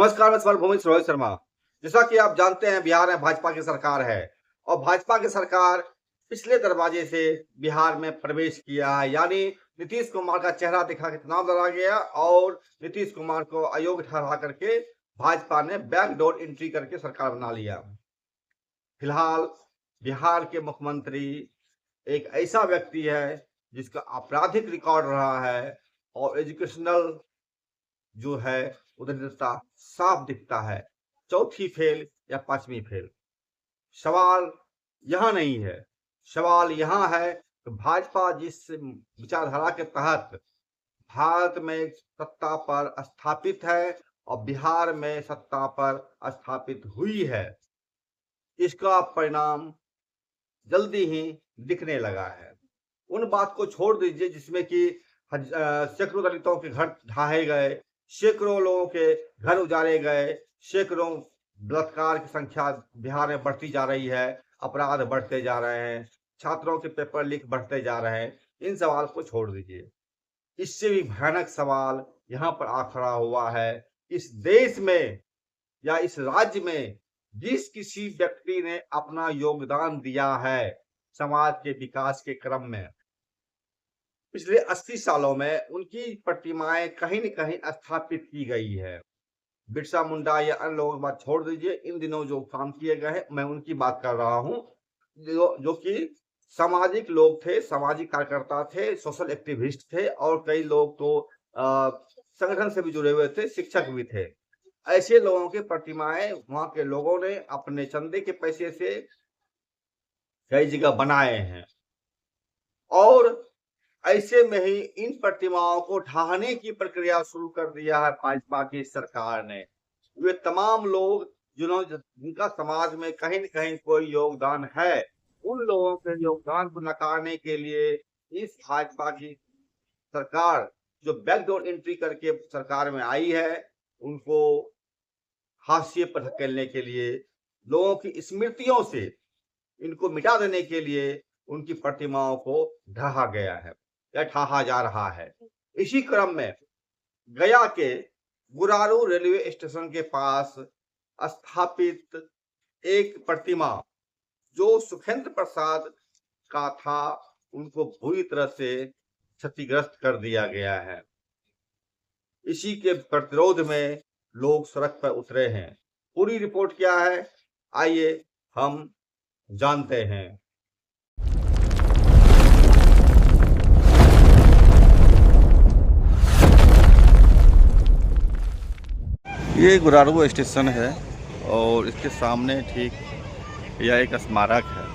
नमस्कार, मैं सवाल भूमि रोहित शर्मा। जैसा कि आप जानते हैं बिहार में भाजपा की सरकार है और भाजपा की सरकार पिछले दरवाजे से बिहार में प्रवेश किया है, यानी नीतीश कुमार का चेहरा दिखा के चुनाव लड़ा गया और नीतीश कुमार को अयोग्य ठहरा करके भाजपा ने बैकडोर एंट्री करके सरकार बना लिया। फिलहाल बिहार के मुख्यमंत्री एक ऐसा व्यक्ति है जिसका आपराधिक रिकॉर्ड रहा है और एजुकेशनल जो है उद्यमिता साफ दिखता है। चौथी फेल या पांचवी फेल, सवाल यहाँ नहीं है। सवाल यहाँ है कि भाजपा जिस विचारधारा के तहत भारत में सत्ता पर स्थापित है और बिहार में सत्ता पर स्थापित हुई है, इसका परिणाम जल्दी ही दिखने लगा है। उन बात को छोड़ दीजिए जिसमें कि सैकड़ों दलितों के घर ढहाए गए, सैकड़ों लोगों के घर उजाड़े गए, सैकड़ों बलात्कार की संख्या बिहार में बढ़ती जा रही है, अपराध बढ़ते जा रहे हैं, छात्रों के पेपर लीक बढ़ते जा रहे हैं। इन सवाल को छोड़ दीजिए। इससे भी भयानक सवाल यहाँ पर आ खड़ा हुआ है। इस देश में या इस राज्य में जिस किसी व्यक्ति ने अपना योगदान दिया है समाज के विकास के क्रम में, पिछले 80 सालों में उनकी प्रतिमाएं कहीं न कहीं स्थापित की गई है। बिरसा मुंडा या अन्य लोगों की बात छोड़ दीजिए, इन दिनों जो काम किए गए हैं मैं उनकी बात कर रहा हूं, जो कि सामाजिक लोग थे, सामाजिक कार्यकर्ता थे, सोशल एक्टिविस्ट थे और कई लोग तो संगठन से भी जुड़े हुए थे, शिक्षक भी थे। ऐसे लोगों की प्रतिमाएं वहां के लोगों ने अपने चंदे के पैसे से कई जगह बनाए हैं और ऐसे में ही इन प्रतिमाओं को ढहाने की प्रक्रिया शुरू कर दिया है भाजपा की सरकार ने। वे तमाम लोग जिनका समाज में कहीं न कहीं कोई योगदान है, उन लोगों के योगदान को नकारने के लिए इस भाजपा की सरकार जो बैकडोर एंट्री करके सरकार में आई है, उनको हाशिए पर धकेलने के लिए, लोगों की स्मृतियों से इनको मिटा देने के लिए उनकी प्रतिमाओं को ढहा गया है या ढहा जा रहा है। इसी क्रम में गया के गुरारू रेलवे स्टेशन के पास स्थापित एक प्रतिमा जो सुखेंद्र प्रसाद का था, उनको बुरी तरह से क्षतिग्रस्त कर दिया गया है। इसी के प्रतिरोध में लोग सड़क पर उतरे हैं। पूरी रिपोर्ट क्या है, आइए हम जानते हैं। ये गुरारू स्टेशन है और इसके सामने ठीक यह एक स्मारक है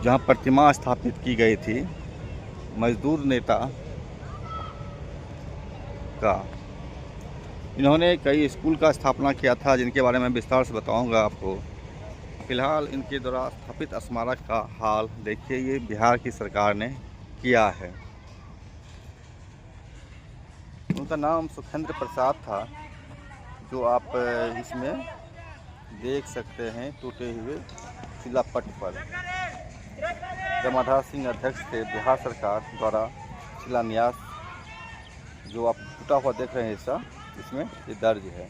जहां प्रतिमा स्थापित की गई थी मजदूर नेता का। इन्होंने कई स्कूल का स्थापना किया था जिनके बारे में विस्तार से बताऊंगा आपको। फिलहाल इनके द्वारा स्थापित स्मारक का हाल देखिए, ये बिहार की सरकार ने किया है। उनका नाम सुखेंद्र प्रसाद था, जो आप इसमें देख सकते हैं टूटे हुए शिलापट पर। जमाधार सिंह अध्यक्ष थे बिहार सरकार द्वारा शिलान्यास, जो आप टूटा हुआ देख रहे हैं हिस्सा, इसमें ये दर्ज है।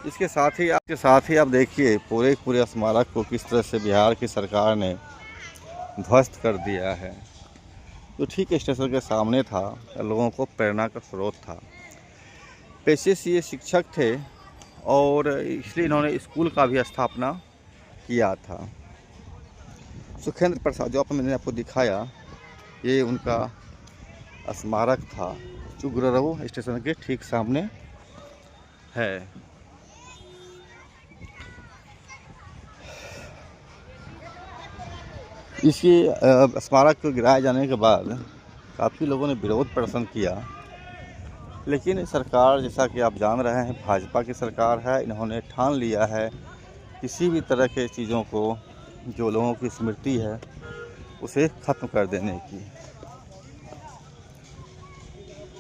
इसके साथ ही आप देखिए पूरे स्मारक को किस तरह से बिहार की सरकार ने ध्वस्त कर दिया है। जो ठीक स्टेशन के सामने था, लोगों को प्रेरणा का स्रोत था। पेशे से ये शिक्षक थे और इसलिए इन्होंने स्कूल का भी स्थापना किया था। सुखेंद्र प्रसाद जो मैंने आपको दिखाया, ये उनका स्मारक था जो गुरारू स्टेशन के ठीक सामने है। इसी स्मारक को गिराए जाने के बाद काफ़ी लोगों ने विरोध प्रदर्शन किया, लेकिन सरकार, जैसा कि आप जान रहे हैं, भाजपा की सरकार है। इन्होंने ठान लिया है किसी भी तरह के चीज़ों को जो लोगों की स्मृति है उसे ख़त्म कर देने की।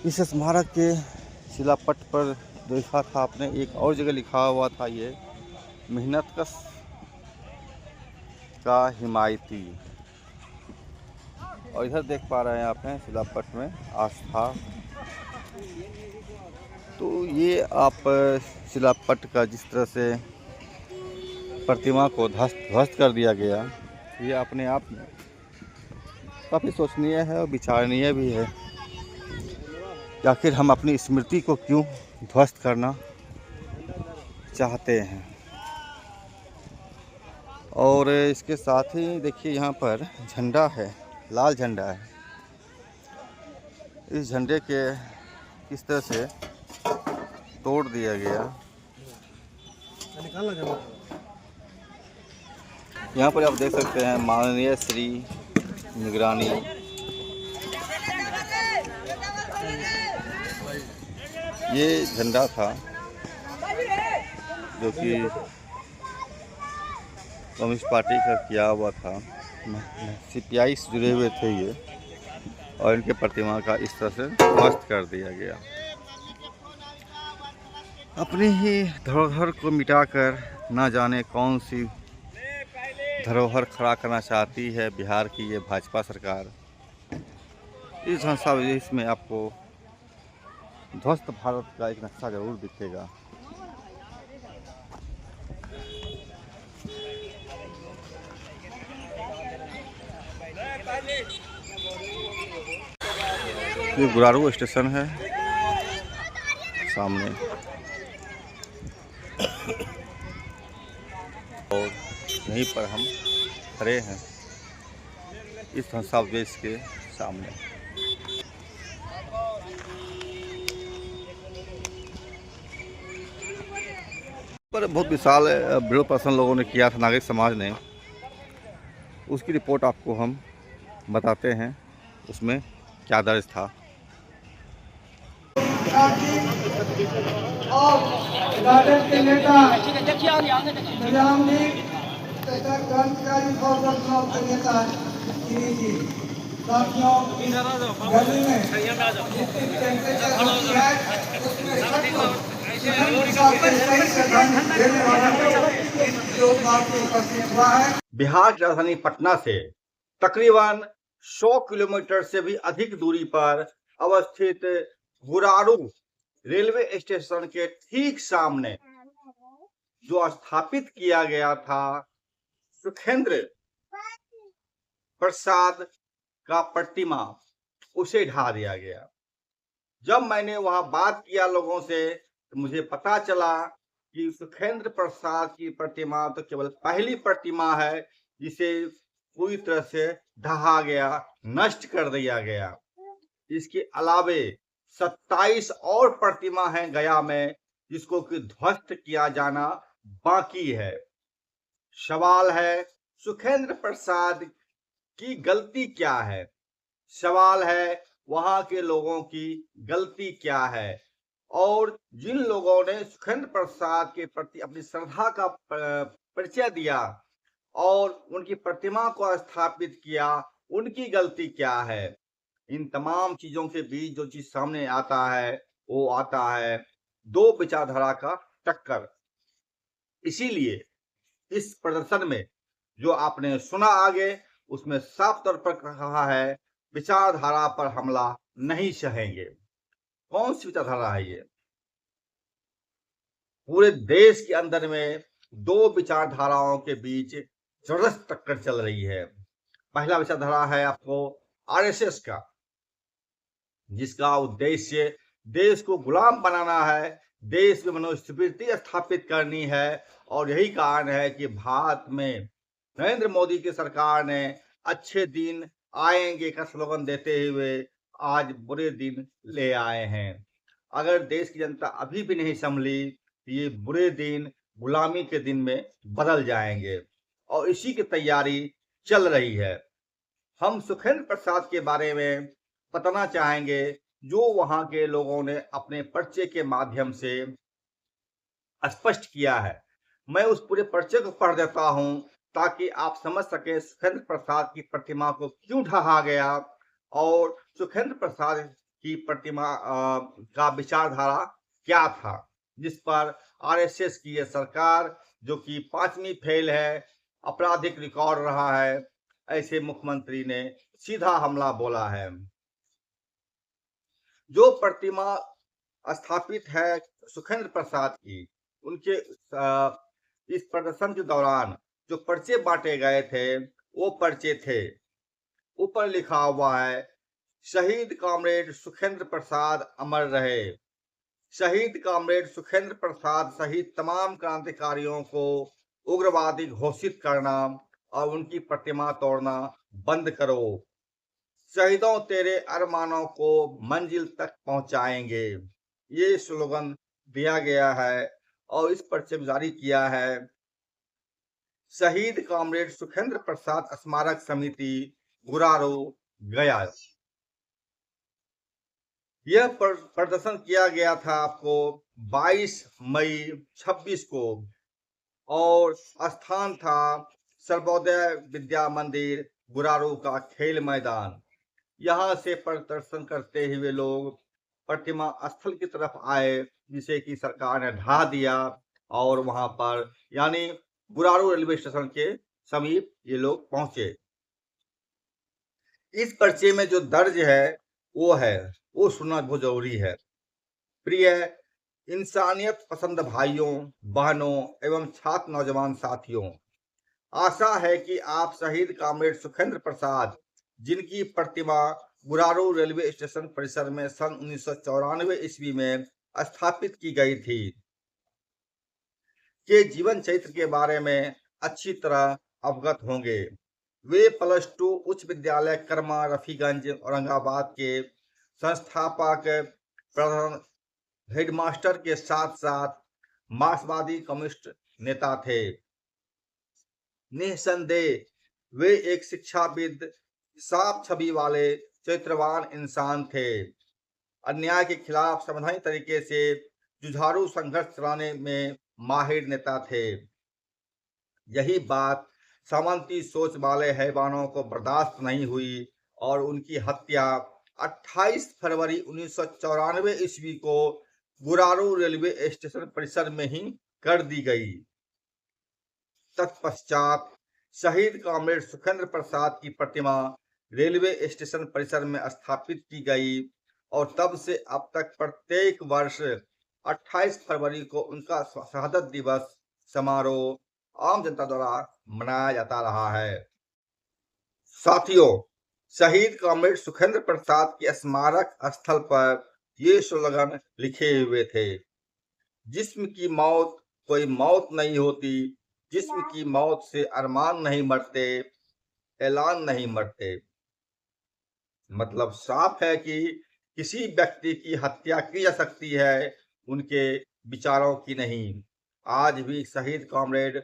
इस स्मारक के शिलापट पर देखा था आपने, एक और जगह लिखा हुआ था, ये मेहनतकश का हिमायती। और इधर देख पा रहे हैं आप शिलापट में आस्था। तो ये आप शिलापट का जिस तरह से प्रतिमा को ध्वस्त कर दिया गया, ये अपने आप में काफ़ी सोचनीय है और विचारणीय भी है कि आखिर हम अपनी स्मृति को क्यों ध्वस्त करना चाहते हैं। और इसके साथ ही देखिए यहाँ पर झंडा है, लाल झंडा है। इस झंडे के किस तरह से तोड़ दिया गया। यहाँ पर आप देख सकते हैं माननीय श्री निगरानी ये झंडा था जो कि कम्युनिस्ट पार्टी का किया हुआ था, सीपीआई से जुड़े हुए थे ये, और इनके प्रतिमा का इस तरह से ध्वस्त कर दिया गया। अपनी ही धरोहर को मिटाकर ना जाने कौन सी धरोहर खड़ा करना चाहती है बिहार की ये भाजपा सरकार। इस दस्तावेज में आपको ध्वस्त भारत का एक नक्शा जरूर दिखेगा। ये गुरारू स्टेशन है सामने, और यहीं पर हम खड़े हैं इस दस्तावेज के सामने। पर बहुत विशाल विरोध प्रदर्शन लोगों ने किया था, नागरिक समाज ने, उसकी रिपोर्ट आपको हम बताते हैं उसमें क्या दर्ज था। और गार्डन के नेता निजाम जी तथा क्रांतिकारी फौज के नेता गिरी जी, साथियों गर्मी में जितनी टेम्परेचर होती है उसमें बिहार की राजधानी पटना से तकरीबन 100 किलोमीटर से भी अधिक दूरी पर अवस्थित गुरारू रेलवे स्टेशन के ठीक सामने जो स्थापित किया गया था सुखेंद्र प्रसाद का प्रतिमा, उसे ढा दिया गया। जब मैंने वहां बात किया लोगों से तो मुझे पता चला कि सुखेंद्र प्रसाद की प्रतिमा तो केवल पहली प्रतिमा है जिसे पूरी तरह से ढहा गया, नष्ट कर दिया गया। इसके अलावे 27 और प्रतिमा हैं गया में जिसको कि ध्वस्त किया जाना बाकी है। सवाल है सुखेंद्र प्रसाद की गलती क्या है, सवाल है वहां के लोगों की गलती क्या है, और जिन लोगों ने सुखेंद्र प्रसाद के प्रति अपनी श्रद्धा का परिचय दिया और उनकी प्रतिमा को स्थापित किया, उनकी गलती क्या है। इन तमाम चीजों के बीच जो चीज सामने आता है वो आता है दो विचारधारा का टक्कर। इसीलिए इस प्रदर्शन में जो आपने सुना आगे उसमें साफ तौर पर कहा है विचारधारा पर हमला नहीं सहेंगे। कौन सी विचारधारा है ये? पूरे देश के अंदर में दो विचारधाराओं के बीच जबरदस्त टक्कर चल रही है। पहला विचारधारा है आपको आरएसएस का, जिसका उद्देश्य देश को गुलाम बनाना है, देश में मनुस्मृति स्थापित करनी है, और यही कारण है कि भारत में नरेंद्र मोदी की सरकार ने अच्छे दिन आएंगे का स्लोगन देते हुए आज बुरे दिन ले आए हैं। अगर देश की जनता अभी भी नहीं संभली तो ये बुरे दिन गुलामी के दिन में बदल जाएंगे, और इसी की तैयारी चल रही है। हम सुखेंद्र प्रसाद के बारे में बताना चाहेंगे जो वहां के लोगों ने अपने पर्चे के माध्यम से स्पष्ट किया है। मैं उस पूरे पर्चे को पढ़ देता हूं ताकि आप समझ सके सुखेंद्र प्रसाद की प्रतिमा को क्यों ढहा गया और सुखेंद्र प्रसाद की प्रतिमा का विचारधारा क्या था, जिस पर आरएसएस की यह सरकार जो कि 5वीं फेल है, आपराधिक रिकॉर्ड रहा है, ऐसे मुख्यमंत्री ने सीधा हमला बोला है। जो प्रतिमा स्थापित है सुखेंद्र प्रसाद की। उनके इस प्रदर्शन के दौरान जो पर्चे बांटे गए थे वो पर्चे थे, ऊपर लिखा हुआ है शहीद कॉमरेड सुखेंद्र प्रसाद अमर रहे। शहीद कॉमरेड सुखेंद्र प्रसाद सहित तमाम क्रांतिकारियों को उग्रवादी घोषित करना और उनकी प्रतिमा तोड़ना बंद करो। शहीदों तेरे अरमानों को मंजिल तक पहुंचाएंगे। ये स्लोगन दिया गया है और इस पर्चे में जारी किया है शहीद कॉमरेड सुखेंद्र प्रसाद स्मारक समिति गुरारो गया। यह प्रदर्शन किया गया था आपको 22 मई 26 को और स्थान था सर्वोदय विद्या मंदिर गुरारू का खेल मैदान। यहाँ से प्रदर्शन करते हुए लोग प्रतिमा स्थल की तरफ आए जिसे कि सरकार ने ढा दिया और वहां पर यानी गुरारू रेलवे स्टेशन के समीप ये लोग पहुंचे। इस पर्चे में जो दर्ज है वो सुनना बहुत जरूरी है। प्रिय इंसानियत पसंद भाइयों बहनों एवं छात्र नौजवान साथियों, आशा है कि आप शहीद कॉमरेड सुखेंद्र प्रसाद जिनकी प्रतिमा गुरारू रेलवे स्टेशन परिसर में सन 1994 ईस्वी में स्थापित की गई थी के जीवन चरित्र के बारे में अच्छी तरह अवगत होंगे। वे +2 उच्च विद्यालय कर्मा रफीगंज औरंगाबाद के संस्थापक प्रधान हेडमास्टर के साथ साथ मार्क्सवादी कम्युनिस्ट नेता थे। निसंदेह वे एक शिक्षाविद साफ छवि वाले चरित्रवान इंसान थे। अन्याय के खिलाफ संवैधानिक तरीके से जुझारू संघर्ष चलाने में माहिर नेता थे। यही बात सामंती सोच वाले हैवानों को बर्दाश्त नहीं हुई और उनकी हत्या 28 फरवरी 1994 ईस्वी को गुरारू रेलवे स्टेशन परिसर में ही कर दी गई। तत्पश्चात शहीद कॉमरेड सुखेंद्र प्रसाद की प्रतिमा रेलवे स्टेशन परिसर में स्थापित की गई और तब से अब तक प्रत्येक वर्ष 28 फरवरी को उनका शहादत दिवस समारोह आम जनता द्वारा मनाया जाता रहा है। साथियों, शहीद कॉमरेड सुखेंद्र प्रसाद के स्मारक स्थल पर ये स्लोगन लिखे हुए थे, जिस्म की मौत कोई मौत नहीं होती, जिस्म की मौत से अरमान नहीं मरते, ऐलान नहीं मरते। मतलब साफ है कि किसी व्यक्ति की हत्या की जा सकती है, उनके विचारों की नहीं। आज भी शहीद कॉमरेड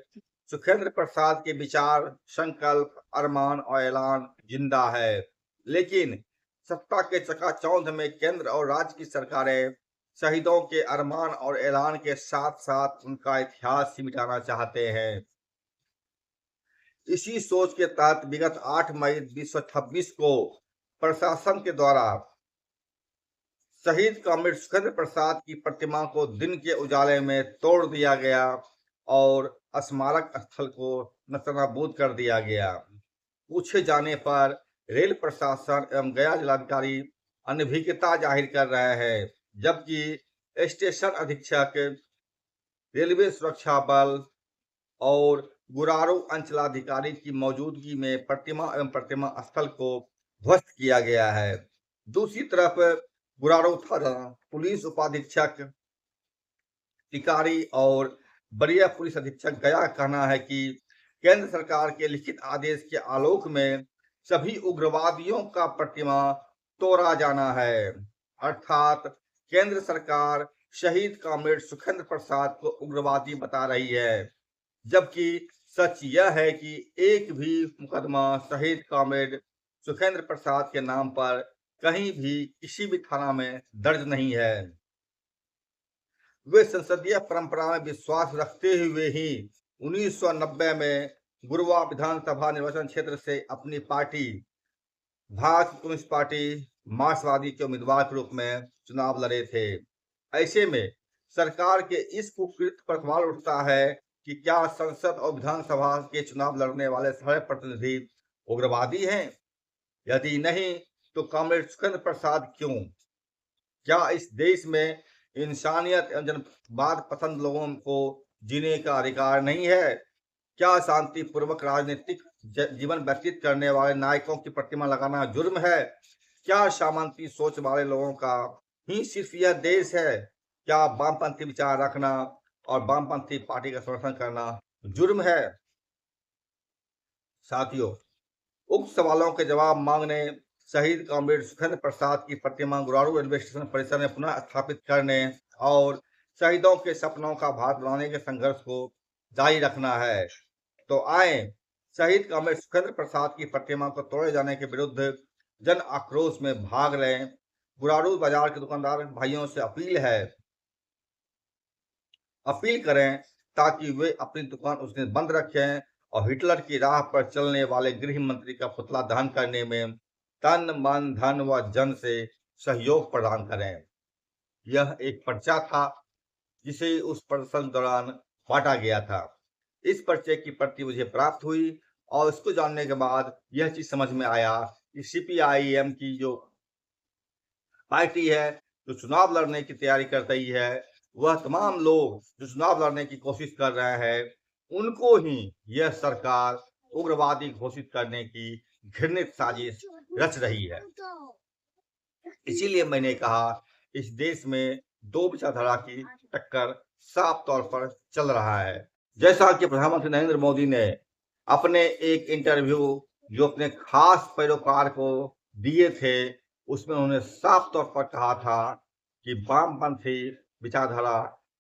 सुखेंद्र प्रसाद के विचार, संकल्प, अरमान और ऐलान जिंदा है, लेकिन सत्ता के चकाचौंध में केंद्र और राज्य की सरकारें शहीदों के अरमान और ऐलान के साथ साथ उनका इतिहास ही मिटाना चाहते हैं। इसी सोच के तहत विगत 8 मई 2026 को प्रशासन के द्वारा शहीद कॉमरेड सुखेंद्र प्रसाद की प्रतिमा को दिन के उजाले में तोड़ दिया गया और स्मारक स्थल को नस्तनाबूद कर दिया गया। पूछे जाने पर रेल प्रशासन एवं गया जिलाधिकारी अनभिज्ञता जाहिर कर रहे हैं, जबकि स्टेशन अधीक्षक, रेलवे सुरक्षा बल और गुरारू अंचलाधिकारी की मौजूदगी में प्रतिमा एवं प्रतिमा स्थल को ध्वस्त किया गया है। दूसरी तरफ गुरारू थाना पुलिस उपाधीक्षक टिकारी और वरीय पुलिस अधीक्षक गया का कहना है कि केंद्र सरकार के लिखित आदेश के आलोक में सभी उग्रवादियों का प्रतिमा तोड़ा जाना है। अर्थात केंद्र सरकार शहीद कॉमरेड सुखेंद्र प्रसाद को उग्रवादी बता रही है, जबकि सच यह है कि एक भी मुकदमा शहीद कॉमरेड सुखेंद्र प्रसाद के नाम पर कहीं भी किसी भी थाना में दर्ज नहीं है। वे संसदीय परंपरा में विश्वास रखते हुए ही 1990 में गुरुवा विधानसभा निर्वाचन क्षेत्र से अपनी पार्टी भारतीय कम्युनिस्ट पार्टी मार्क्सवादी के उम्मीदवार के रूप में चुनाव लड़े थे। ऐसे में सरकार के इस कुकृत्य पर सवाल उठता है कि क्या संसद और विधानसभा के चुनाव लड़ने वाले सारे प्रतिनिधि उग्रवादी हैं? यदि नहीं तो कॉमरेड सुखेंद्र प्रसाद क्यों? क्या इस देश में इंसानियत एवं जनवाद पसंद लोगों को जीने का अधिकार नहीं है? क्या शांतिपूर्वक राजनीतिक जीवन व्यतीत करने वाले नायकों की प्रतिमा लगाना जुर्म है? क्या सामंती सोच वाले लोगों का ही सिर्फ यह देश है? क्या वामपंथी विचार रखना और वामपंथी पार्टी का समर्थन करना जुर्म है? साथियों, उक्त सवालों के जवाब मांगने शहीद कॉमरेड सुखेंद्र प्रसाद की प्रतिमा गुरारू रेलवे स्टेशन परिसर में पुनः स्थापित करने और शहीदों के सपनों का भारत बनाने के संघर्ष को जारी रखना है। तो आए शहीद कॉमरेड सुखेंद्र प्रसाद की प्रतिमा को तोड़े जाने के विरुद्ध जन आक्रोश में भाग रहे गुरारू बाजार के दुकानदार भाइयों से अपील करें ताकि वे अपनी दुकान उस दिन बंद रखें और हिटलर की राह पर चलने वाले गृह मंत्री का पुतला दहन करने में तन मन धन व जन से सहयोग प्रदान करें। यह एक पर्चा था जिसे उस प्रदर्शन दौरान बांटा गया था। इस पर्चे की प्रति मुझे प्राप्त हुई और इसको जानने के बाद यह चीज समझ में आया कि सीपीआईएम की जो पार्टी है जो चुनाव लड़ने की तैयारी कर रही है, वह तमाम लोग जो चुनाव लड़ने की कोशिश कर रहे हैं, उनको ही यह सरकार उग्रवादी घोषित करने की घृणित साजिश रच रही है। इसीलिए मैंने कहा इस देश में दो विचारधारा की टक्कर साफ तौर पर चल रहा है। जैसा कि प्रधानमंत्री नरेंद्र मोदी ने अपने एक इंटरव्यू जो अपने खास पैरोकार को दिए थे, उसमें उन्होंने साफ तौर पर कहा था कि वामपंथी विचारधारा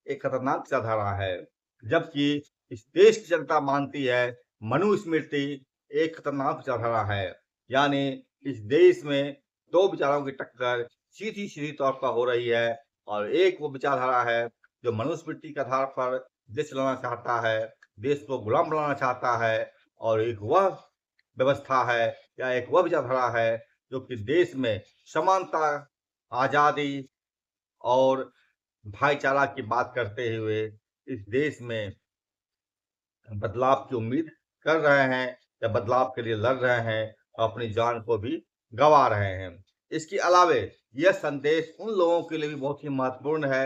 एक खतरनाक विचारधारा है, जबकि इस देश की जनता मानती है मनुस्मृति एक खतरनाक विचारधारा है। यानी इस देश में दो विचारों की टक्कर सीधी तौर पर हो रही है और एक वो विचारधारा है जो मनुस्मृति के आधार पर देश चलाना चाहता है, देश को गुलाम बनाना चाहता है, और एक वह व्यवस्था है या एक वह विचारधारा है जो कि देश में समानता, आजादी और भाईचारा की बात करते हुए इस देश में बदलाव की उम्मीद कर रहे हैं या बदलाव के लिए लड़ रहे हैं और अपनी जान को भी गंवा रहे हैं। इसके अलावे यह संदेश उन लोगों के लिए भी बहुत ही महत्वपूर्ण है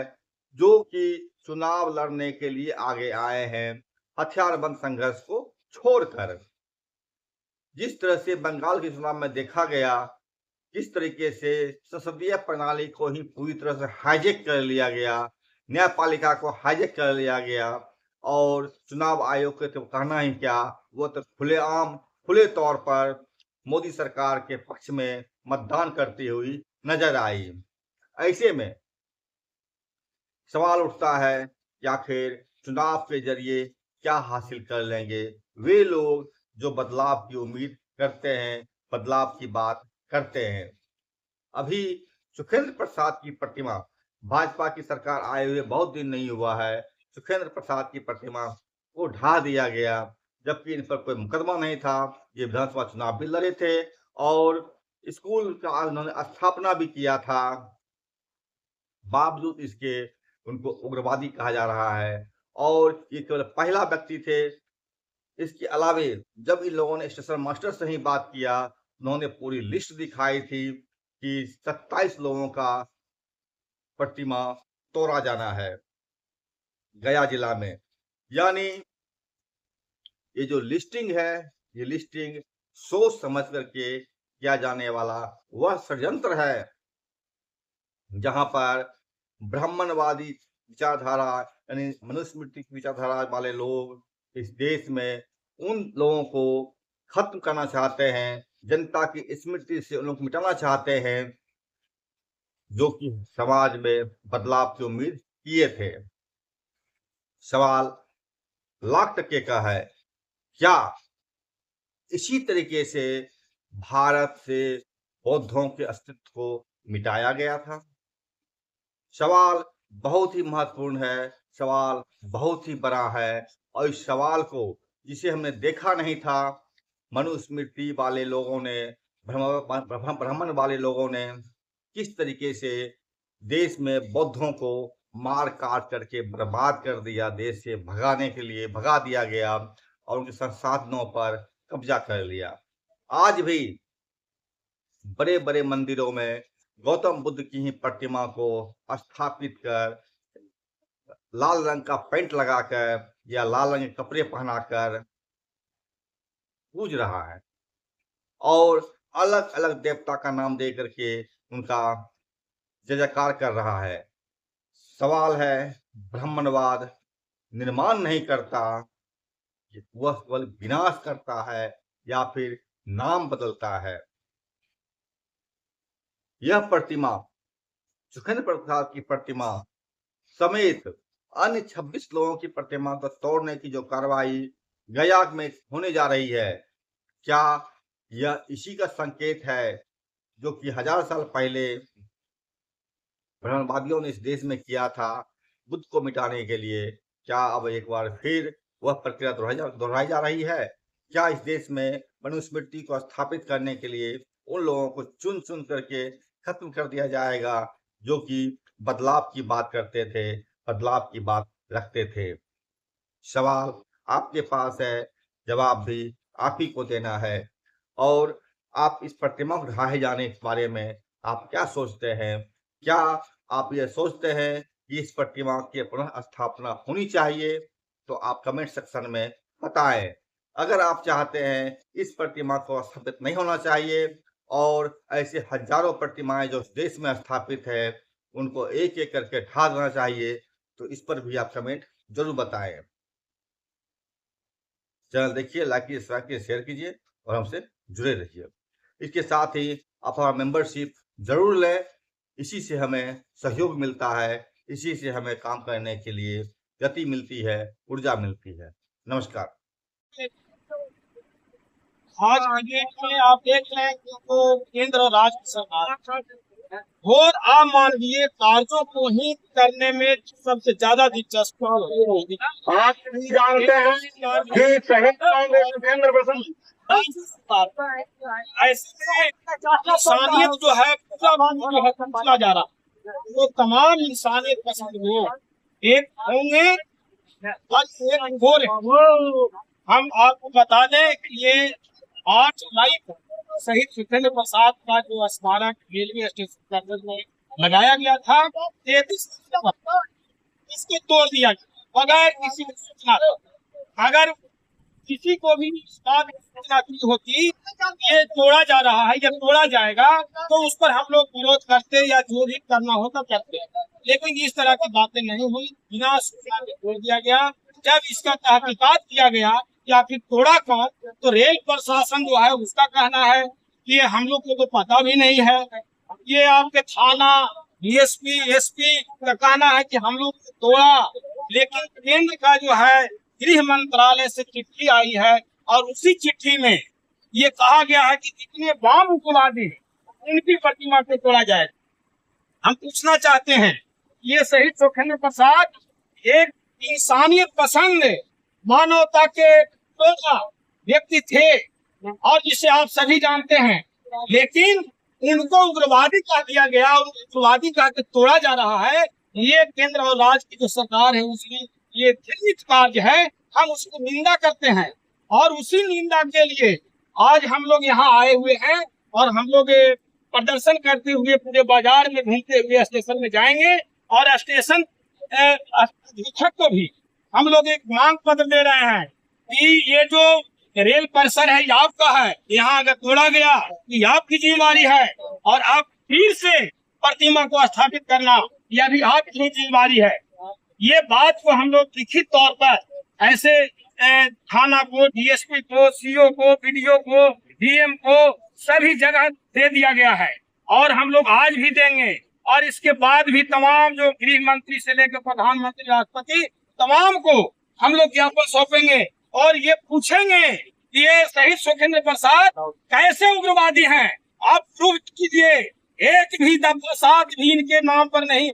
जो कि चुनाव लड़ने के लिए आगे आए हैं हथियारबंद संघर्ष को छोड़कर। जिस तरह से बंगाल के चुनाव में देखा गया, किस तरीके से संसदीय प्रणाली को ही पूरी तरह से हाईजेक कर लिया गया, न्यायपालिका को हाईजेक कर लिया गया और चुनाव आयोग के तो कहना ही क्या, वो तो खुले तौर पर मोदी सरकार के पक्ष में मतदान करती हुई नजर आई। ऐसे में सवाल उठता है कि आखिर चुनाव के जरिए क्या हासिल कर लेंगे वे लोग जो बदलाव की उम्मीद करते हैं, बदलाव की बात करते हैं। अभी सुखेंद्र प्रसाद की प्रतिमा, भाजपा की सरकार आए हुए बहुत दिन नहीं हुआ है, सुखेंद्र प्रसाद की प्रतिमा को ढा दिया गया, जबकि इन पर कोई मुकदमा नहीं था। ये विधानसभा चुनाव भी लड़े थे और स्कूल का उन्होंने स्थापना भी किया था, बावजूद इसके उनको उग्रवादी कहा जा रहा है और ये केवल पहला व्यक्ति थे। इसके अलावे जब इन लोगों ने स्टेशन मास्टर से ही बात किया, उन्होंने पूरी लिस्ट दिखाई थी कि 27 लोगों का प्रतिमा तोड़ा जाना है गया जिला में। यानी ये जो लिस्टिंग है, ये लिस्टिंग सोच समझ करके किया जाने वाला वह षड्यंत्र है, जहां पर ब्राह्मणवादी विचारधारा यानी मनुस्मृति की विचारधारा वाले लोग इस देश में उन लोगों को खत्म करना चाहते हैं, जनता की स्मृति से उन लोग मिटाना चाहते हैं जो कि समाज में बदलाव की उम्मीद किए थे। सवाल लाख टके का है, क्या इसी तरीके से भारत से बौद्धों के अस्तित्व को मिटाया गया था? सवाल बहुत ही महत्वपूर्ण है, सवाल बहुत ही बड़ा है और इस सवाल को जिसे हमने देखा नहीं था, मनुस्मृति वाले लोगों ने, ब्राह्मण वाले लोगों ने किस तरीके से देश में बौद्धों को मार काट करके बर्बाद कर दिया, देश से भगाने के लिए भगा दिया गया और उनके संसाधनों पर कब्जा कर लिया। आज भी बड़े बड़े मंदिरों में गौतम बुद्ध की ही प्रतिमा को स्थापित कर लाल रंग का पेंट लगाकर या लाल रंग के कपड़े पहनाकर पूज रहा है और अलग-अलग देवता का नाम दे करके उनका जय-जयकार कर रहा है। सवाल है, ब्राह्मणवाद निर्माण नहीं करता, वह केवल विनाश करता है या फिर नाम बदलता है। यह प्रतिमा, सुखेंद्र प्रसाद की प्रतिमा समेत अन्य 26 लोगों की प्रतिमा को तोड़ने की जो कार्रवाई गया में होने जा रही है, क्या यह इसी का संकेत है जो कि 1000 साल पहले ब्रह्मवादियों ने इस देश में किया था बुद्ध को मिटाने के लिए? क्या अब एक बार फिर वह प्रक्रिया दोहराई जा रही है? क्या इस देश में मनुस्मृति को स्थापित करने के लिए उन लोगों को चुन करके खत्म कर दिया जाएगा जो कि बदलाव की बात करते थे, बदलाव की बात रखते थे? सवाल आपके पास है, जवाब भी आप ही को देना है। और आप इस प्रतिमा को ढाहे जाने के बारे में आप क्या सोचते हैं? क्या आप ये सोचते हैं कि इस प्रतिमा की पुनः स्थापना होनी चाहिए? तो आप कमेंट सेक्शन में बताएं। अगर आप चाहते हैं इस प्रतिमा को स्थापित नहीं होना चाहिए और ऐसे हजारों प्रतिमाएं जो देश में स्थापित है उनको एक-एक करके ढा देना चाहिए, तो इस पर भी आप कमेंट जरूर बताएं। चैनल देखिए, लाइक कीजिए, सब्सक्राइब कीजिए, शेयर कीजिए और हमसे जुड़े रहिए। इसके साथ ही आप हमारा मेंबरशिप जरूर लें, इसी से हमें सहयोग मिलता है, इसी से हमें काम करने के लिए गति मिलती है, ऊर्जा मिलती है। नमस्कार। आज की डेट में आप देख लें तो केंद्र और राज्य सरकार घोर अमानवीय कार्यों को ही करने में सबसे ज्यादा दिलचस्पी होगी। आप भी जानते हैं कि शहीद सुखेंद्र प्रसाद ऐसे इंसानियत जो है चला जा रहा है, वो तमाम इंसानियत पसंद लोग एक होंगे और एक घोर है। हम आपको बता दें कि ये 8 जुलाई को शहीद सुखेंद्र प्रसाद का जो स्मारक रेलवे स्टेशन में लगाया गया था, 33 इसको तोड़ दिया गया बगैर किसी सूचना। अगर किसी को भी इस बात की सूचना की होती ये तोड़ा जा रहा है या तोड़ा जाएगा तो उस पर हम लोग विरोध करते या जो भी करना होता करते, लेकिन इस तरह की बातें नहीं हुई, बिना सूचना के तोड़ दिया गया। जब इसका तहकीकात किया गया कि आखिर तोड़ा कौन, तो रेल प्रशासन जो है उसका कहना है कि हम लोग को तो पता भी नहीं है। ये आपके थाना डीएसपी एसपी का कहना है कि हम लोग तोड़ा, लेकिन केंद्र का जो है गृह मंत्रालय से चिट्ठी आई है और उसी चिट्ठी में ये कहा गया है कि जितने वाम उग्रवादी उनकी प्रतिमा को तोड़ा जाए। हम पूछना चाहते हैं, ये शहीद सुखेंद्र प्रसाद एक इंसानियत पसंद मानवता के व्यक्ति थे और जिसे आप सभी जानते हैं, लेकिन उनको उग्रवादी कह दिया गया और उग्रवादी कह के तोड़ा जा रहा है। ये केंद्र और राज्य की जो सरकार है उसकी ये घृणित कार्य है, हम उसकी निंदा करते हैं और उसी निंदा के लिए आज हम लोग यहाँ आए हुए हैं और हम लोग प्रदर्शन करते हुए पूरे बाजार में घूमते हुए स्टेशन में जाएंगे और स्टेशन अधीक्षक को भी हम लोग एक मांग पत्र दे रहे हैं कि ये जो रेल परिसर है ये आपका है, यहाँ अगर तोड़ा गया ये आपकी जिम्मेदारी है और आप फिर से प्रतिमा को स्थापित करना यह भी आपकी जिम्मेदारी है। ये बात को हम लोग लिखित तौर पर ऐसे थाना को, डीएसपी को, सीओ को, बीडीओ को, डीएम को सभी जगह दे दिया गया है और हम लोग आज भी देंगे और इसके बाद भी तमाम जो गृह मंत्री से लेकर प्रधानमंत्री, राष्ट्रपति तमाम को हम लोग ज्ञापन सौंपेंगे और ये पूछेंगे कि ये शहीद सुखेंद्र प्रसाद कैसे उग्रवादी हैं, आप प्रूव कीजिए। एक भी दफा भी इनके नाम पर नहीं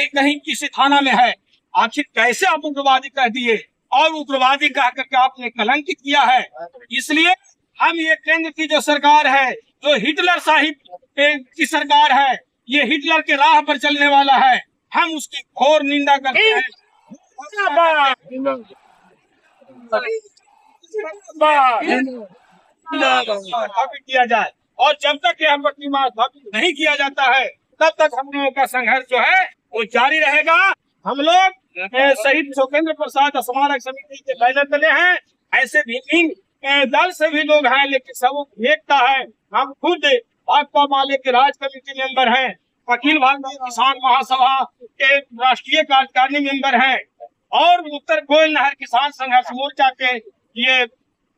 कहीं किसी थाना में है, आखिर कैसे आप उग्रवादी कह दिए और उग्रवादी कह करके आपने कलंकित किया है। इसलिए हम ये केंद्र की जो सरकार है, जो हिटलर साहिब की सरकार है, ये हिटलर के राह पर चलने वाला है, हम उसकी घोर निंदा करते हैं। स्थापित किया जाए और जब तक यह प्रतिमा स्थापित नहीं किया जाता है तब तक हम लोगों का संघर्ष जो है वो जारी रहेगा। हम लोग शहीद शोकेंद्र प्रसाद स्मारक समिति के बैनर तले हैं। ऐसे भिन्न दल से भी लोग हैं, लेकिन सब एकता है। हम खुद भाकपा माले के राज्य कमेटी मेंबर हैं, अखिल भारतीय किसान महासभा के राष्ट्रीय कार्यकारिणी मेंबर हैं और उत्तर कोयल नहर किसान संघर्ष मोर्चा के ये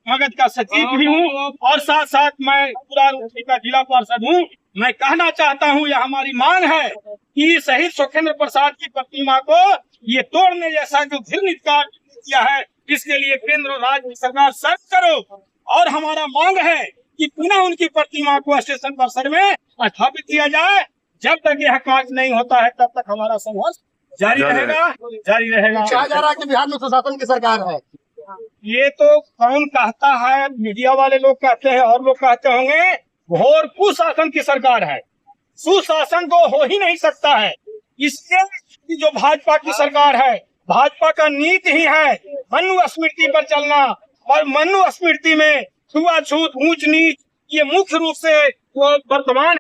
मगध का सचिव भी हूँ और साथ साथ मैं पूरा का जिला पार्षद हूँ। मैं कहना चाहता हूँ, यह हमारी मांग है कि शहीद शोकेंद्र प्रसाद की प्रतिमा को ये तोड़ने जैसा जो घृणित कार्य किया है, इसके लिए केंद्र और राज्य सरकार सख्त करो। और हमारा मांग है कि पुनः उनकी प्रतिमा को स्टेशन परिसर में स्थापित किया जाए। जब तक यह कार्य नहीं होता है तब तक हमारा संघर्ष जारी रहेगा। कहा जा रहा है कि बिहार में सुशासन की सरकार है। ये तो कौन कहता है, मीडिया वाले लोग कहते हैं और लोग कहते होंगे। घोर कुशासन की सरकार है, सुशासन तो हो ही नहीं सकता है। इसलिए जो भाजपा की सरकार है, भाजपा का नीति ही है मनु स्मृति पर चलना, और मनु स्मृति में छुआछूत ऊंच नीच ये मुख्य रूप से वर्तमान